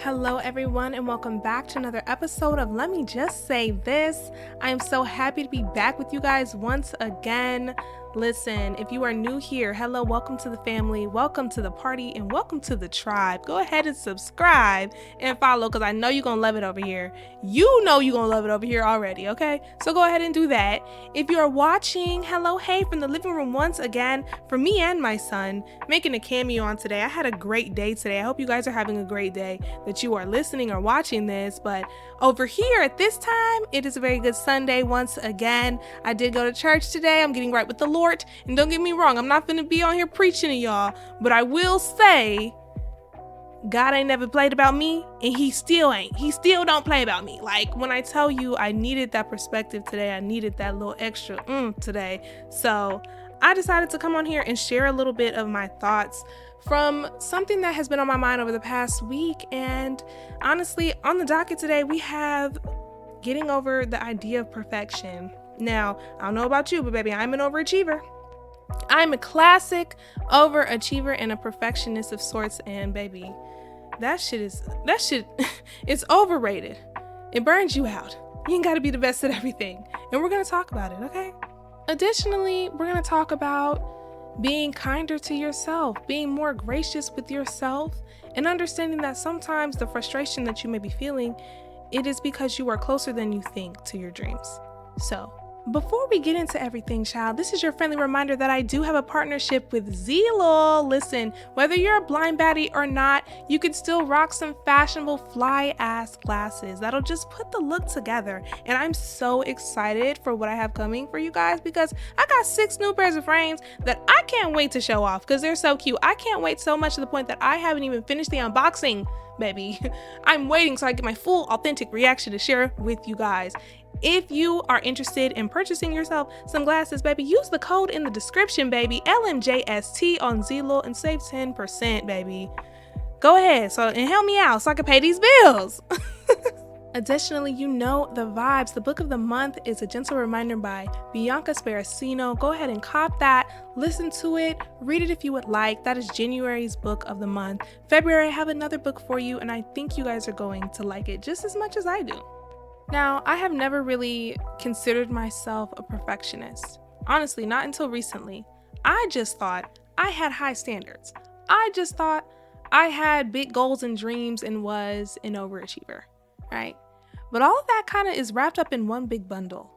Hello everyone and welcome back to another episode of Let Me Just Say This. I am so happy to be back with you guys once again. Listen, if you are new here, hello, welcome to the family, welcome to the party, and welcome to the tribe. Go ahead and subscribe and follow because I know you're going to love it over here. You know you're going to love it over here already, okay? So go ahead and do that. If you are watching, hello, hey, from the living room once again, for me and my son, making a cameo on today. I had a great day today. I hope you guys are having a great day, that you are listening or watching this. But over here at this time, it is a very good Sunday once again. I did go to church today. I'm getting right with the Lord. And don't get me wrong, I'm not gonna be on here preaching to y'all, but I will say God ain't never played about me, and he still ain't. He still don't play about me. Like when I tell you I needed that perspective today, I needed that little extra today. So I decided to come on here and share a little bit of my thoughts from something that has been on my mind over the past week. And honestly, on the docket today, we have getting over the idea of perfection. Now, I don't know about you, but baby, I'm an overachiever. I'm a classic overachiever and a perfectionist of sorts. And baby, that shit it's overrated. It burns you out. You ain't got to be the best at everything. And we're going to talk about it, okay? Additionally, we're going to talk about being kinder to yourself, being more gracious with yourself, and understanding that sometimes the frustration that you may be feeling, it is because you are closer than you think to your dreams. So, before we get into everything, child, this is your friendly reminder that I do have a partnership with Zeelool. Listen, whether you're a blind baddie or not, you can still rock some fashionable fly-ass glasses that'll just put the look together. And I'm so excited for what I have coming for you guys because I got 6 new pairs of frames that I can't wait to show off because they're so cute. I can't wait so much to the point that I haven't even finished the unboxing, baby. I'm waiting so I get my full authentic reaction to share with you guys. If you are interested in purchasing yourself some glasses, baby, use the code in the description, baby, LMJST on Zeelool and save 10%, baby. Go ahead and help me out so I can pay these bills. Additionally, you know the vibes. The book of the month is A Gentle Reminder by Bianca Sparacino. Go ahead and cop that, listen to it, read it if you would like. That is January's book of the month. February, I have another book for you, and I think you guys are going to like it just as much as I do. Now, I have never really considered myself a perfectionist. Honestly, not until recently. I just thought I had high standards. I just thought I had big goals and dreams and was an overachiever, right? But all of that kind of is wrapped up in one big bundle.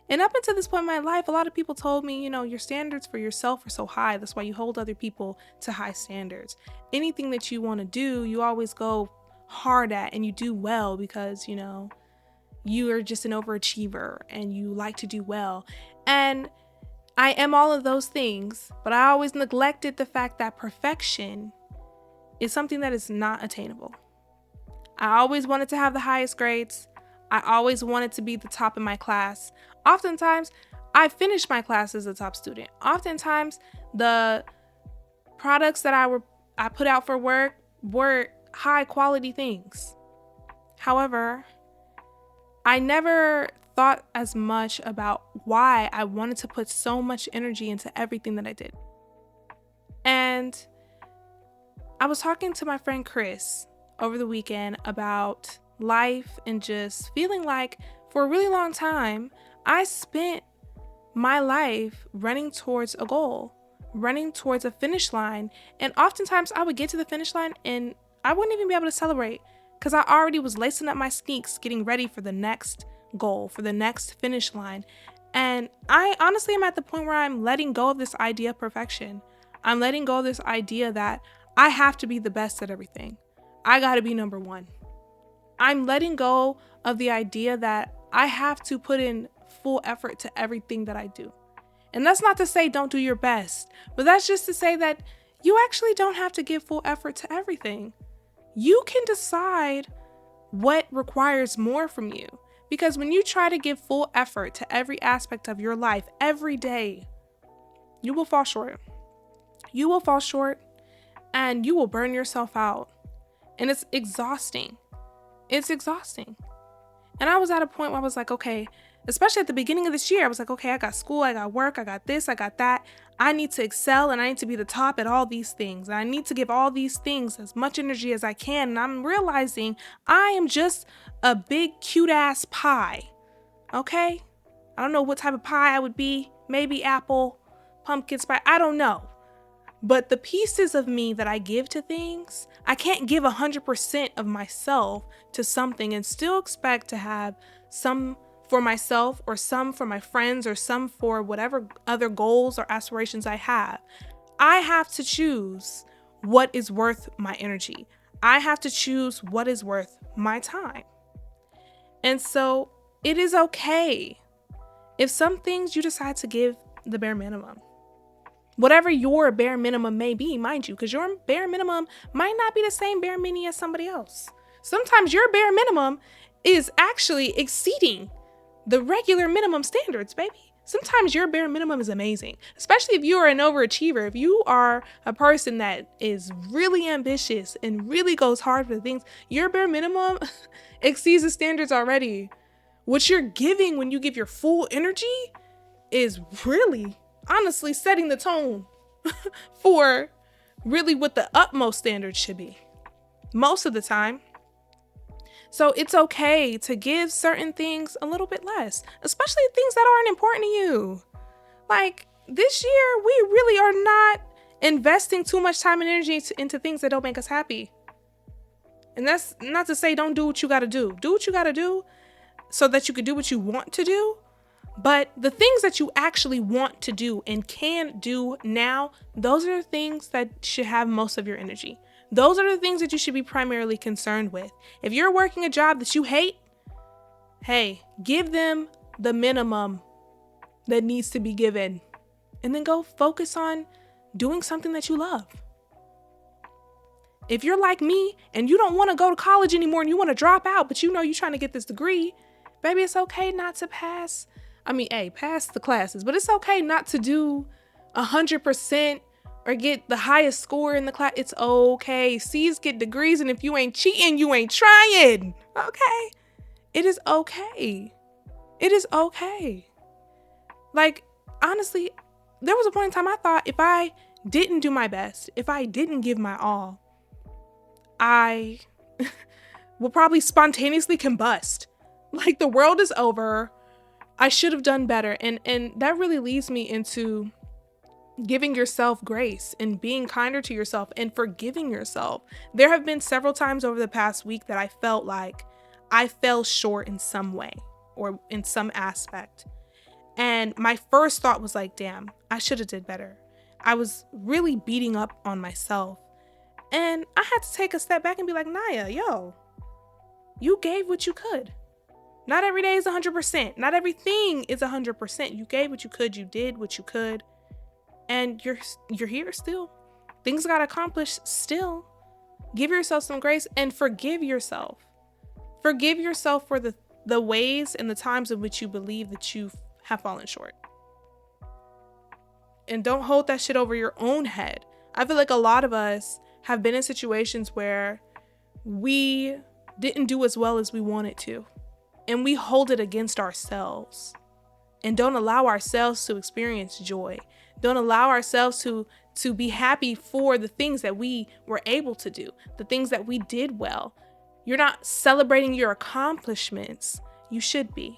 And up until this point in my life, a lot of people told me, your standards for yourself are so high. That's why you hold other people to high standards. Anything that you want to do, you always go hard at and you do well because, you are just an overachiever and you like to do well. And I am all of those things, but I always neglected the fact that perfection is something that is not attainable. I always wanted to have the highest grades. I always wanted to be the top in my class. Oftentimes, I finished my class as a top student. Oftentimes, the products that I put out for work were high quality things. However, I never thought as much about why I wanted to put so much energy into everything that I did. And I was talking to my friend Chris over the weekend about life and just feeling like for a really long time, I spent my life running towards a goal, running towards a finish line. And oftentimes I would get to the finish line and I wouldn't even be able to celebrate, because I already was lacing up my sneaks, getting ready for the next goal, for the next finish line. And I honestly am at the point where I'm letting go of this idea of perfection. I'm letting go of this idea that I have to be the best at everything. I got to be number one. I'm letting go of the idea that I have to put in full effort to everything that I do. And that's not to say don't do your best, but that's just to say that you actually don't have to give full effort to everything. You can decide what requires more from you, because when you try to give full effort to every aspect of your life every day, you will fall short. You will fall short and you will burn yourself out. And it's exhausting. It's exhausting. And I was at a point where I was like, okay, especially at the beginning of this year, I was like, okay, I got school, I got work, I got this, I got that. I need to excel and I need to be the top at all these things. And I need to give all these things as much energy as I can. And I'm realizing I am just a big cute ass pie. Okay? I don't know what type of pie I would be. Maybe apple, pumpkin spice. I don't know. But the pieces of me that I give to things, I can't give 100% of myself to something and still expect to have some for myself or some for my friends or some for whatever other goals or aspirations I have. I have to choose what is worth my energy. I have to choose what is worth my time. And so it is okay if some things you decide to give the bare minimum. Whatever your bare minimum may be, mind you, because your bare minimum might not be the same bare minimum as somebody else. Sometimes your bare minimum is actually exceeding the regular minimum standards, baby. Sometimes your bare minimum is amazing, especially if you are an overachiever. If you are a person that is really ambitious and really goes hard for things, your bare minimum exceeds the standards already. What you're giving when you give your full energy is really honestly setting the tone for really what the utmost standard should be most of the time. So it's okay to give certain things a little bit less, especially things that aren't important to you. Like this year, we really are not investing too much time and energy into things that don't make us happy. And that's not to say don't do what you got to do. Do what you got to do so that you can do what you want to do. But the things that you actually want to do and can do now, those are the things that should have most of your energy. Those are the things that you should be primarily concerned with. If you're working a job that you hate, hey, give them the minimum that needs to be given. And then go focus on doing something that you love. If you're like me and you don't want to go to college anymore and you want to drop out, but you know you're trying to get this degree, baby, it's okay not to pass. Pass the classes, but it's okay not to do 100% or get the highest score in the class. It's okay. C's get degrees, and if you ain't cheating, you ain't trying. Okay? It is okay. It is okay. Like, honestly, there was a point in time I thought if I didn't do my best, if I didn't give my all, I will probably spontaneously combust. Like, the world is over. I should have done better. And that really leads me into giving yourself grace and being kinder to yourself and forgiving yourself. There have been several times over the past week that I felt like I fell short in some way or in some aspect. And my first thought was like, damn, I should have did better. I was really beating up on myself. And I had to take a step back and be like, Naya, yo, you gave what you could. Not every day is 100%. Not everything is 100%. You gave what you could. You did what you could. And you're here still. Things got accomplished still. Give yourself some grace and forgive yourself. Forgive yourself for the ways and the times in which you believe that you have fallen short. And don't hold that shit over your own head. I feel like a lot of us have been in situations where we didn't do as well as we wanted to. And we hold it against ourselves and don't allow ourselves to experience joy. Don't allow ourselves to be happy for the things that we were able to do, the things that we did well. You're not celebrating your accomplishments. You should be.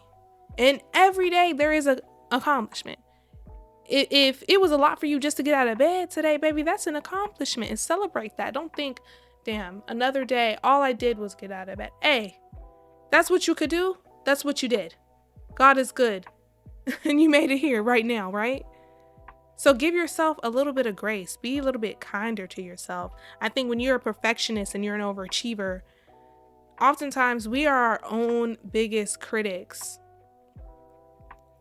And every day there is an accomplishment. If it was a lot for you just to get out of bed today, baby, that's an accomplishment, and celebrate that. Don't think, damn, another day, all I did was get out of bed. Hey, that's what you could do. That's what you did. God is good. And you made it here right now, right? So give yourself a little bit of grace. Be a little bit kinder to yourself. I think when you're a perfectionist and you're an overachiever, oftentimes we are our own biggest critics.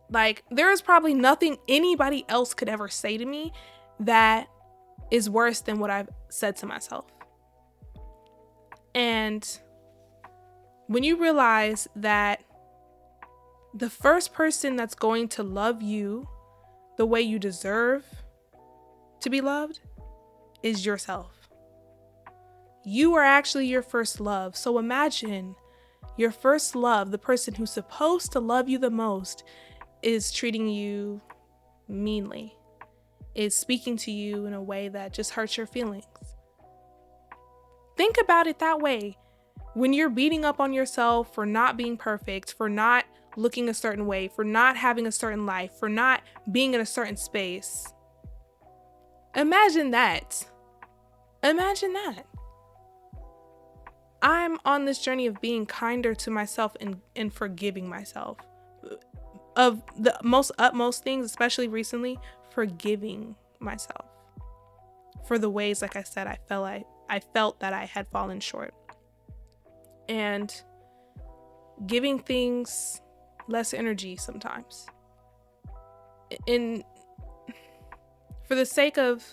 Like, there is probably nothing anybody else could ever say to me that is worse than what I've said to myself. And when you realize that the first person that's going to love you the way you deserve to be loved is yourself. You are actually your first love. So imagine your first love, the person who's supposed to love you the most, is treating you meanly, is speaking to you in a way that just hurts your feelings. Think about it that way. When you're beating up on yourself for not being perfect, for not looking a certain way, for not having a certain life, for not being in a certain space. Imagine that. Imagine that. I'm on this journey of being kinder to myself and forgiving myself. Of the most utmost things, especially recently, forgiving myself for the ways, like I said, I felt that I had fallen short. And giving things less energy sometimes. For the sake of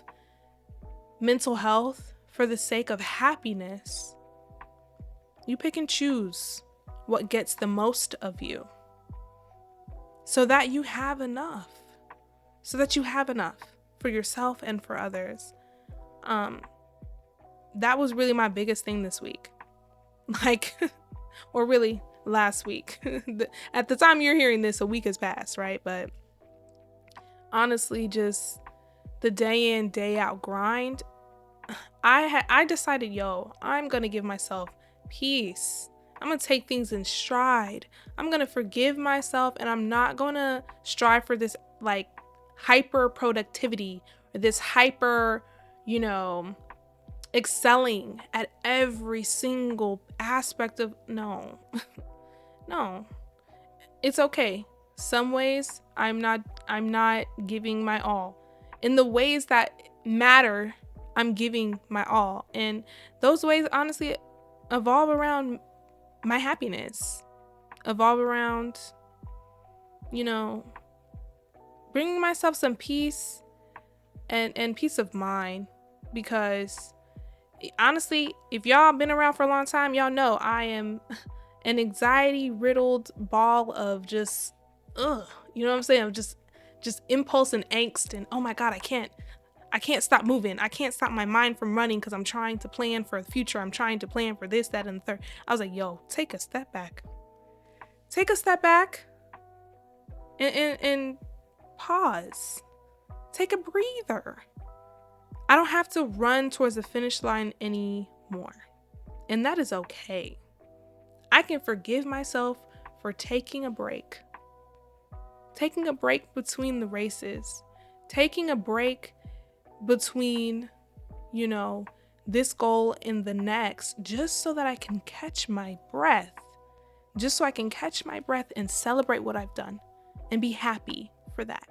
mental health, for the sake of happiness, you pick and choose what gets the most of you so that you have enough. So that you have enough for yourself and for others. That was really my biggest thing this week. Or really last week. At the time you're hearing this, a week has passed, right? But honestly, just the day in, day out grind. I decided, I'm going to give myself peace. I'm going to take things in stride. I'm going to forgive myself, and I'm not going to strive for this like hyper productivity or this hyper, excelling at every single aspect of no. It's okay. Some ways I'm not giving my all. In the ways that matter, I'm giving my all. And those ways honestly evolve around my happiness. Evolve around, bringing myself some peace and peace of mind. Because honestly, if y'all been around for a long time, y'all know I am an anxiety-riddled ball of just, you know what I'm saying? Of just impulse and angst and, oh my God, I can't stop moving. I can't stop my mind from running because I'm trying to plan for the future. I'm trying to plan for this, that, and the third. I was like, take a step back. Take a step back and pause. Take a breather. I don't have to run towards the finish line anymore. And that is okay. I can forgive myself for taking a break. Taking a break between the races. Taking a break between, this goal and the next, just so that I can catch my breath. Just so I can catch my breath and celebrate what I've done and be happy for that.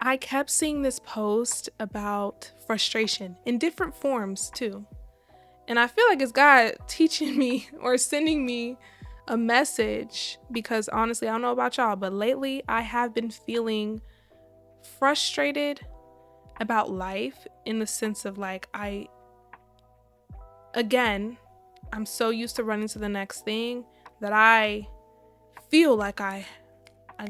I kept seeing this post about frustration in different forms too. And I feel like it's God teaching me or sending me a message, because honestly, I don't know about y'all, but lately I have been feeling frustrated about life in the sense of like, I'm so used to running to the next thing that I feel like I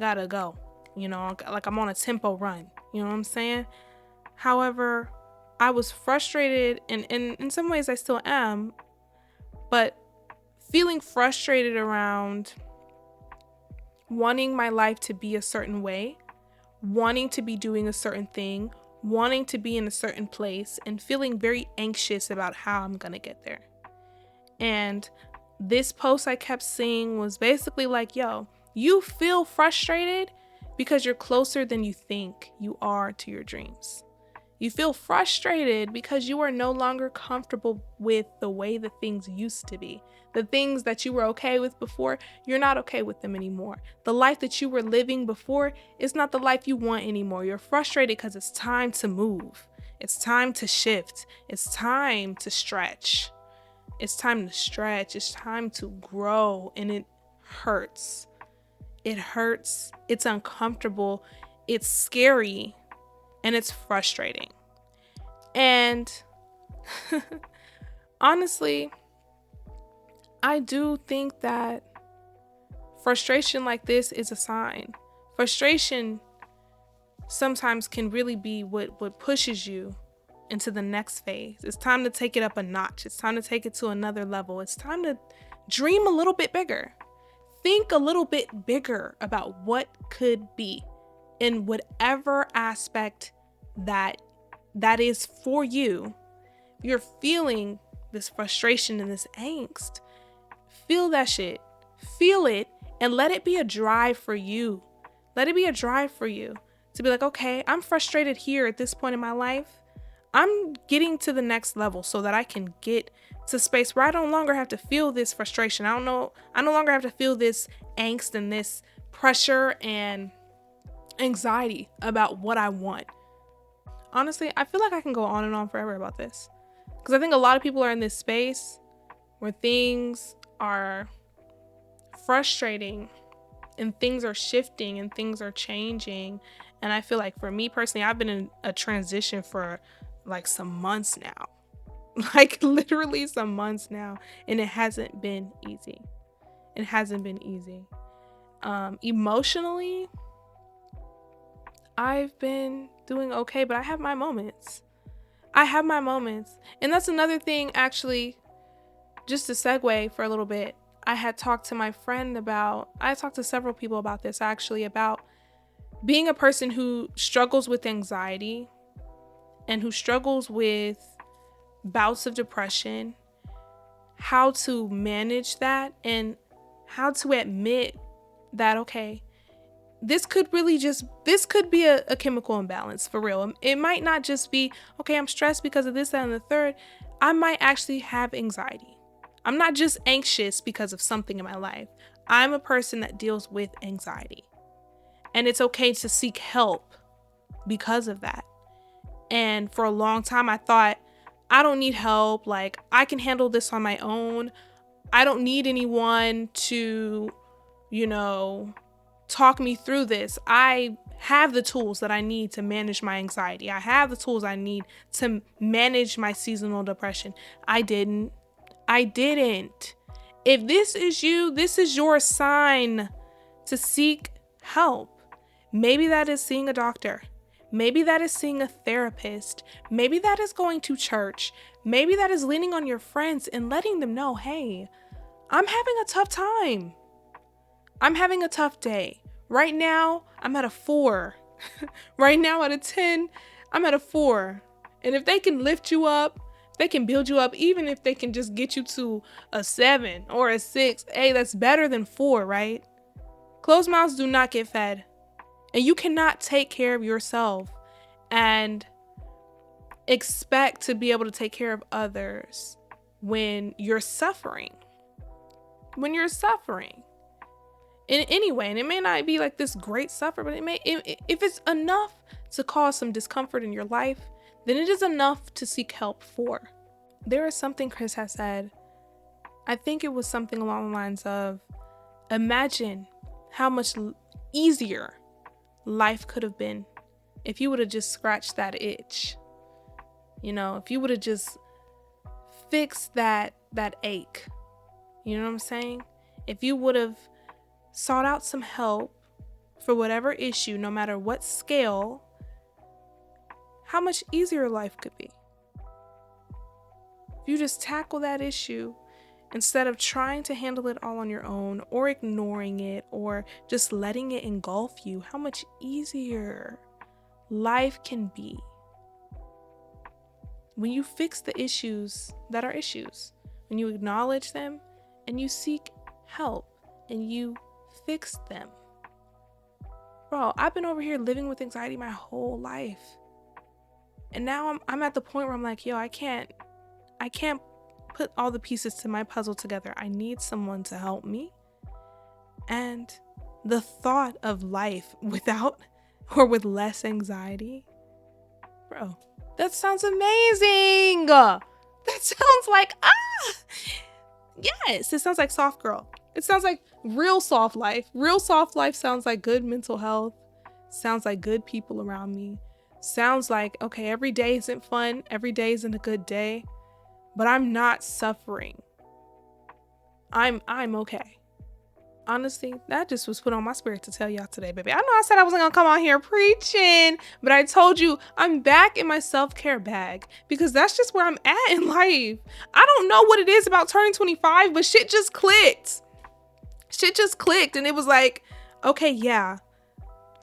gotta go, like I'm on a tempo run, you know what I'm saying? However, I was frustrated, and in some ways I still am, but feeling frustrated around wanting my life to be a certain way, wanting to be doing a certain thing, wanting to be in a certain place, and feeling very anxious about how I'm gonna get there. And this post I kept seeing was basically like, you feel frustrated because you're closer than you think you are to your dreams. You feel frustrated because you are no longer comfortable with the way the things used to be. The things that you were okay with before, you're not okay with them anymore. The life that you were living before is not the life you want anymore. You're frustrated because it's time to move. It's time to shift. It's time to stretch. It's time to stretch. It's time to grow. And it hurts. It hurts. It's uncomfortable. It's scary. And it's frustrating. And honestly, I do think that frustration like this is a sign. Frustration sometimes can really be what pushes you into the next phase. It's time to take it up a notch. It's time to take it to another level. It's time to dream a little bit bigger. Think a little bit bigger about what could be in whatever aspect that is for you, you're feeling this frustration and this angst, feel that shit. Feel it and let it be a drive for you. Let it be a drive for you to be like, okay, I'm frustrated here at this point in my life. I'm getting to the next level so that I can get to space where I no longer have to feel this frustration. I no longer have to feel this angst and this pressure and anxiety about what I want. Honestly, I feel like I can go on and on forever about this, because I think a lot of people are in this space where things are frustrating and things are shifting and things are changing. And I feel like for me personally, I've been in a transition for like some months now, like literally some months now. And it hasn't been easy. It hasn't been easy. Emotionally, I've been doing okay, but I have my moments. And that's another thing, actually, just to segue for a little bit. I had talked to my friend I talked to several people about this, actually, about being a person who struggles with anxiety and who struggles with bouts of depression, how to manage that and how to admit that, okay, this could be a chemical imbalance for real. It might not just be, okay, I'm stressed because of this, that, and the third. I might actually have anxiety. I'm not just anxious because of something in my life. I'm a person that deals with anxiety. And it's okay to seek help because of that. And for a long time, I thought, I don't need help. Like, I can handle this on my own. I don't need anyone to, talk me through this. I have the tools that I need to manage my anxiety. I have the tools I need to manage my seasonal depression. I didn't. If this is you, this is your sign to seek help. Maybe that is seeing a doctor. Maybe that is seeing a therapist. Maybe that is going to church. Maybe that is leaning on your friends and letting them know, hey, I'm having a tough time. I'm having a tough day. Right now, I'm at a 4. Right now, at a 10, I'm at a 4. And if they can lift you up, they can build you up, even if they can just get you to a 7 or a 6. Hey, that's better than 4, right? Closed mouths do not get fed. And you cannot take care of yourself and expect to be able to take care of others when you're suffering. In any way, and it may not be like this great suffer, but if it's enough to cause some discomfort in your life, then it is enough to seek help for. There is something Chris has said. I think it was something along the lines of, imagine how much easier life could have been if you would have just scratched that itch. If you would have just fixed that ache. You know what I'm saying? If you would have sought out some help for whatever issue, no matter what scale, how much easier life could be. If you just tackle that issue instead of trying to handle it all on your own or ignoring it or just letting it engulf you, how much easier life can be when you fix the issues that are issues, when you acknowledge them and you seek help and you fix them. Bro, I've been over here living with anxiety my whole life. And now I'm at the point where I'm like, yo, I can't put all the pieces to my puzzle together. I need someone to help me. And the thought of life without or with less anxiety, bro, that sounds amazing. That sounds like, yes, it sounds like soft girl. It sounds like real soft life. Real soft life sounds like good mental health. Sounds like good people around me. Sounds like, okay, every day isn't fun. Every day isn't a good day, but I'm not suffering. I'm okay. Honestly, that just was put on my spirit to tell y'all today, baby. I know I said I wasn't gonna come out here preaching, but I told you I'm back in my self-care bag because that's just where I'm at in life. I don't know what it is about turning 25, but shit just clicked. And it was like, okay, yeah,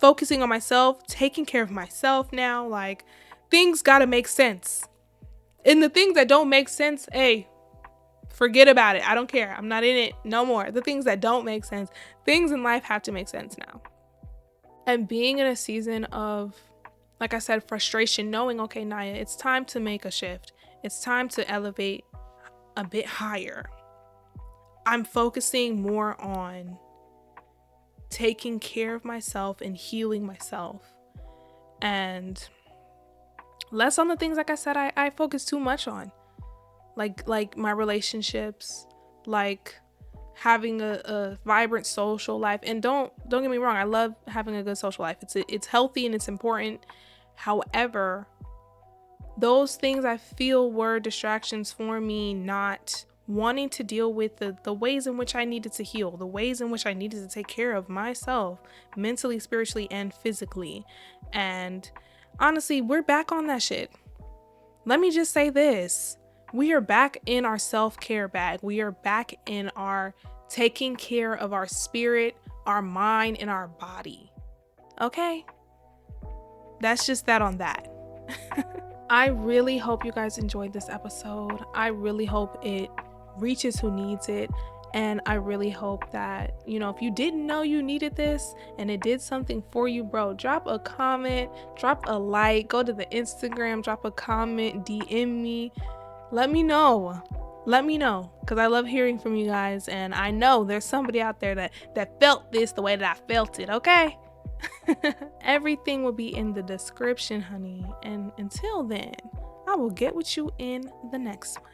focusing on myself, taking care of myself now. Like, things gotta make sense. And the things that don't make sense, hey, forget about it. I don't care. I'm not in it no more. The things that don't make sense, things in life have to make sense now. And being in a season of, like I said, frustration, knowing, okay, Naya, it's time to make a shift. It's time to elevate a bit higher. I'm focusing more on taking care of myself and healing myself. And less on the things, like I said, I focus too much on. Like my relationships, like having a vibrant social life. And don't get me wrong, I love having a good social life. It's healthy and it's important. However, those things I feel were distractions for me not wanting to deal with the ways in which I needed to heal, the ways in which I needed to take care of myself mentally, spiritually, and physically. And honestly, we're back on that shit. Let me just say this. We are back in our self-care bag. We are back in our taking care of our spirit, our mind, and our body. Okay? That's just that on that. I really hope you guys enjoyed this episode. I really hope it reaches who needs it. And I really hope that, if you didn't know you needed this and it did something for you, bro, drop a comment, drop a like, go to the Instagram, drop a comment, DM me. Let me know, because I love hearing from you guys. And I know there's somebody out there that felt this the way that I felt it, okay? Everything will be in the description, honey. And until then, I will get with you in the next one.